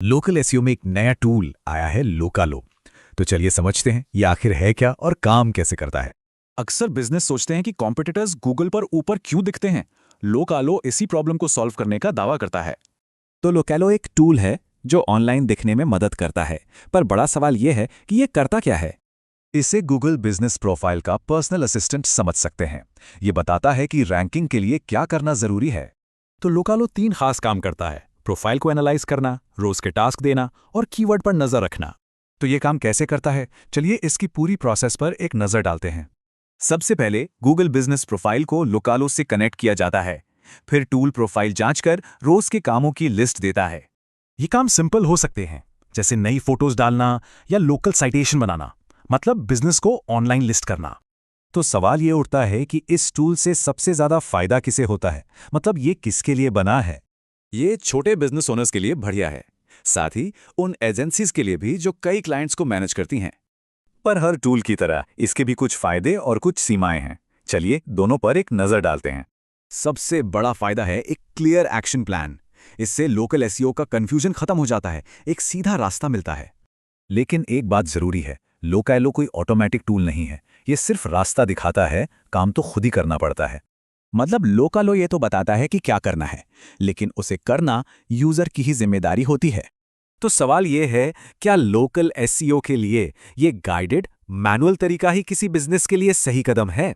Local SEO में एक नया टूल आया है लोकालो। तो चलिए समझते हैं ये आखिर है क्या और काम कैसे करता है। अक्सर बिजनेस सोचते हैं कि कॉम्पिटिटर्स गूगल पर ऊपर क्यों दिखते हैं। लोकालो इसी प्रॉब्लम को सॉल्व करने का दावा करता है। तो लोकेलो एक टूल है जो ऑनलाइन दिखने में मदद करता है, पर बड़ा सवाल यह है कि ये करता क्या है। इसे गूगल बिजनेस प्रोफाइल का पर्सनल असिस्टेंट समझ सकते हैं। ये बताता है कि रैंकिंग के लिए क्या करना जरूरी है। तो लोकालो 3 खास काम करता है: प्रोफाइल को एनालाइज करना, रोज के टास्क देना और कीवर्ड पर नजर रखना। तो ये काम कैसे करता है, चलिए इसकी पूरी प्रोसेस पर एक नजर डालते हैं। सबसे पहले गूगल बिजनेस प्रोफाइल को लोकालो से कनेक्ट किया जाता है। फिर टूल प्रोफाइल जांचकर रोज के कामों की लिस्ट देता है। ये काम सिंपल हो सकते हैं, जैसे नई फोटोज डालना या लोकल साइटेशन बनाना, मतलब बिजनेस को ऑनलाइन लिस्ट करना। तो सवाल ये उठता है कि इस टूल से सबसे ज्यादा फायदा किसे होता है, मतलब ये किसके लिए बना है। ये छोटे बिजनेस ओनर्स के लिए बढ़िया है, साथ ही उन एजेंसीज के लिए भी जो कई क्लाइंट्स को मैनेज करती हैं। पर हर टूल की तरह इसके भी कुछ फायदे और कुछ सीमाएं हैं। चलिए दोनों पर एक नजर डालते हैं। सबसे बड़ा फायदा है एक क्लियर एक्शन प्लान। इससे लोकल एसईओ का कंफ्यूजन खत्म हो जाता है, एक सीधा रास्ता मिलता है। लेकिन एक बात जरूरी है, लोकालो कोई ऑटोमेटिक टूल नहीं है। ये सिर्फ रास्ता दिखाता है, काम तो खुद ही करना पड़ता है। मतलब लोकालो ये तो बताता है कि क्या करना है, लेकिन उसे करना यूजर की ही जिम्मेदारी होती है। तो सवाल ये है, क्या लोकल एसईओ के लिए ये गाइडेड मैनुअल तरीका ही किसी बिजनेस के लिए सही कदम है?